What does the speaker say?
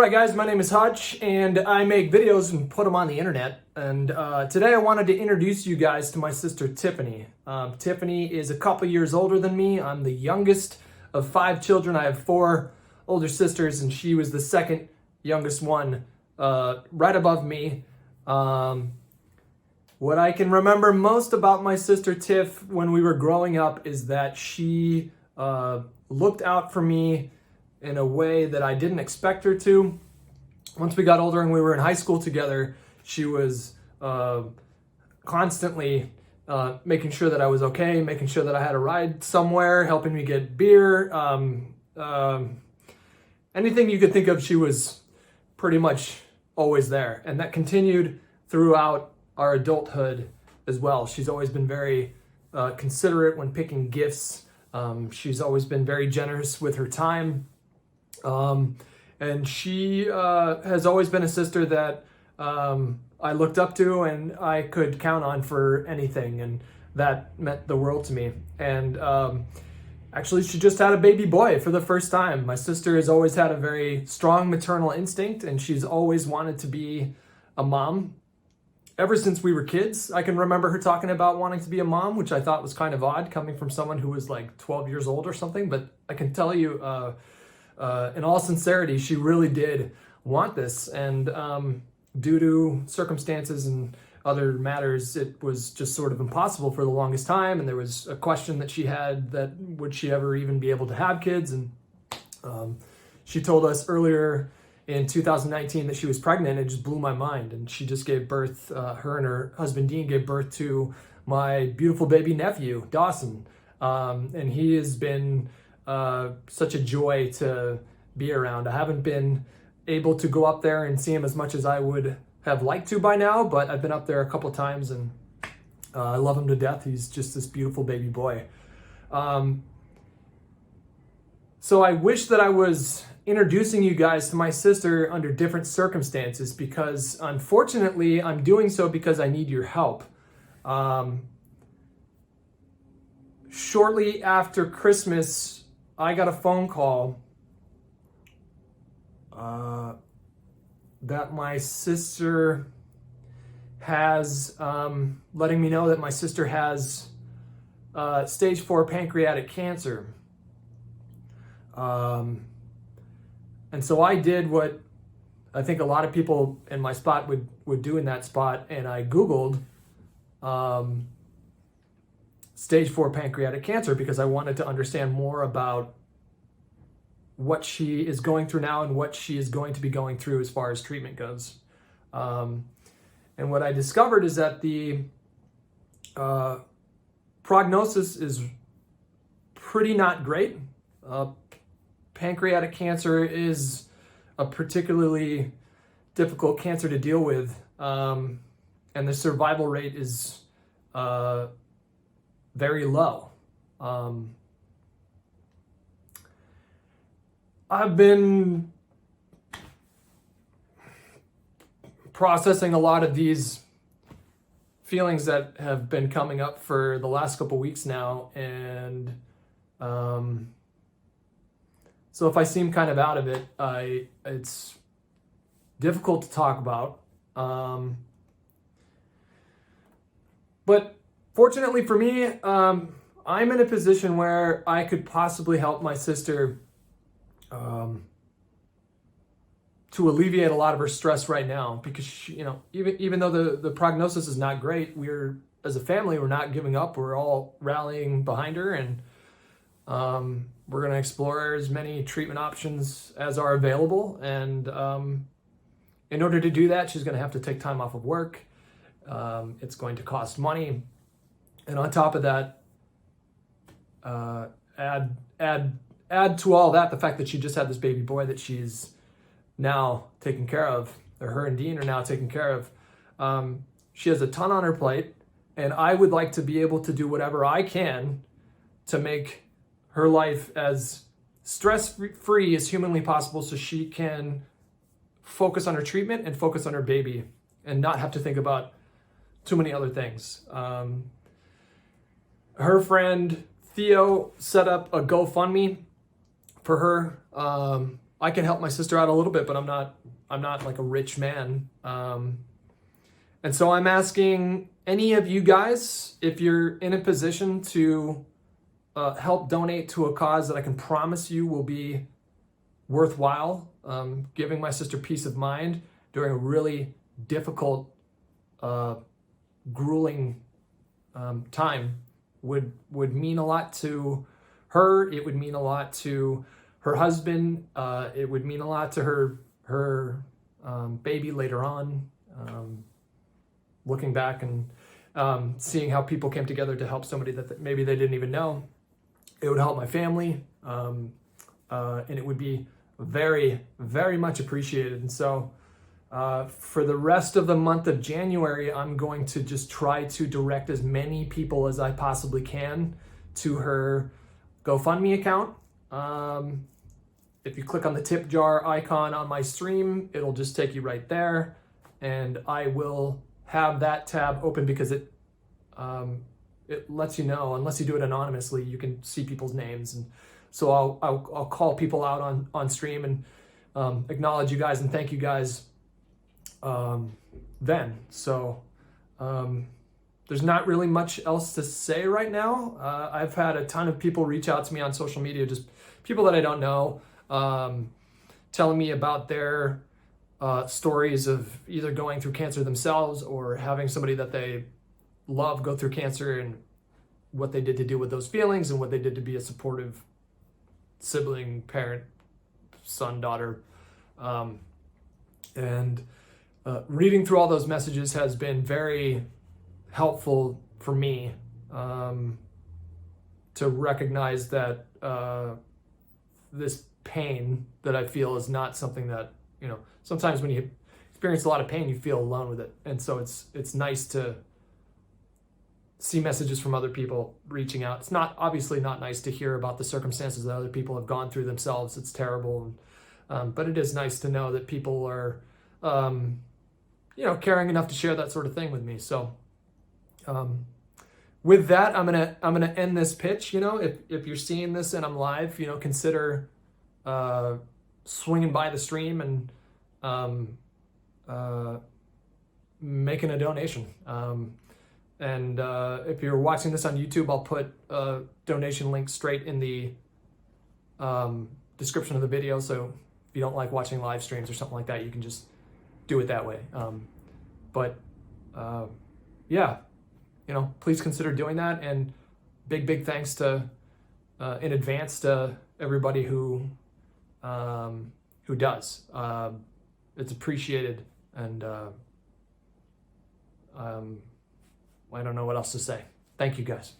Alright guys, my name is Hutch and I make videos and put them on the internet. And today I wanted to introduce you guys to my sister Tiffany. Tiffany is a couple years older than me. I'm the youngest of 5 children. I have 4 older sisters and she was the second youngest one, right above me. What I can remember most about my sister Tiff when we were growing up is that she looked out for me in a way that I didn't expect her to. Once we got older and we were in high school together, she was constantly making sure that I was okay, making sure that I had a ride somewhere, helping me get beer, anything you could think of, she was pretty much always there. And that continued throughout our adulthood as well. She's always been very considerate when picking gifts. She's always been very generous with her time. And she has always been a sister that I looked up to and I could count on for anything, and that meant the world to me. And actually, she just had a baby boy for the first time. My sister has always had a very strong maternal instinct, and she's always wanted to be a mom. Ever since we were kids, I can remember her talking about wanting to be a mom, which I thought was kind of odd coming from someone who was like 12 years old or something. But I can tell you, in all sincerity, she really did want this. And due to circumstances and other matters, it was just sort of impossible for the longest time. And there was a question that she had, that would she ever even be able to have kids? And she told us earlier in 2019 that she was pregnant. It just blew my mind. And she just gave birth, her and her husband Dean gave birth to my beautiful baby nephew, Dawson. And he has been such a joy to be around. I haven't been able to go up there and see him as much as I would have liked to by now, but I've been up there a couple times and I love him to death. He's just this beautiful baby boy. So I wish that I was introducing you guys to my sister under different circumstances, because unfortunately I'm doing so because I need your help. Shortly after Christmas, I got a phone call that my sister has, letting me know that my sister has stage 4 pancreatic cancer. And so I did what I think a lot of people in my spot would do in that spot, and I Googled stage 4 pancreatic cancer because I wanted to understand more about what she is going through now and what she is going to be going through as far as treatment goes. And what I discovered is that the prognosis is pretty not great. Pancreatic cancer is a particularly difficult cancer to deal with, and the survival rate is very low. I've been processing a lot of these feelings that have been coming up for the last couple weeks now, and so if I seem kind of out of it, it's difficult to talk about. But fortunately for me, I'm in a position where I could possibly help my sister to alleviate a lot of her stress right now, because she, even though the prognosis is not great, as a family, we're not giving up. We're all rallying behind her, and we're going to explore as many treatment options as are available. And in order to do that, she's going to have to take time off of work. It's going to cost money. And on top of that, add to all that the fact that she just had this baby boy that she's now taking care of, or her and Dean are now taking care of. She has a ton on her plate, and I would like to be able to do whatever I can to make her life as stress-free as humanly possible, so she can focus on her treatment and focus on her baby and not have to think about too many other things. Her friend Theo set up a GoFundMe for her I can help my sister out a little bit, but I'm not like a rich man. And so I'm asking any of you guys, if you're in a position to help donate to a cause that I can promise you will be worthwhile, giving my sister peace of mind during a really difficult, grueling time would mean a lot to her. It would mean a lot to her husband. It would mean a lot to her baby later on. Looking back and seeing how people came together to help somebody that maybe they didn't even know. It would help my family, and it would be very, very much appreciated. And so for the rest of the month of January, I'm going to just try to direct as many people as I possibly can to her GoFundMe account. If you click on the tip jar icon on my stream, it'll just take you right there, and I will have that tab open because it lets you know, unless you do it anonymously, you can see people's names. And so I'll call people out on stream and acknowledge you guys and thank you guys then. So there's not really much else to say right now. I've had a ton of people reach out to me on social media, just people that I don't know, telling me about their stories of either going through cancer themselves or having somebody that they love go through cancer, and what they did to deal with those feelings and what they did to be a supportive sibling, parent, son, daughter. And reading through all those messages has been very helpful for me to recognize that this pain that I feel is not something that, sometimes when you experience a lot of pain, you feel alone with it. And so it's nice to see messages from other people reaching out. It's obviously not nice to hear about the circumstances that other people have gone through themselves. It's terrible. But it is nice to know that people are, caring enough to share that sort of thing with me. So with that, I'm gonna end this pitch. If you're seeing this and I'm live, consider swinging by the stream and making a donation. And if you're watching this on YouTube, I'll put a donation link straight in the description of the video. So if you don't like watching live streams or something like that, you can just do it that way. Please consider doing that. And big thanks to in advance to everybody who does. It's appreciated, and I don't know what else to say. Thank you guys.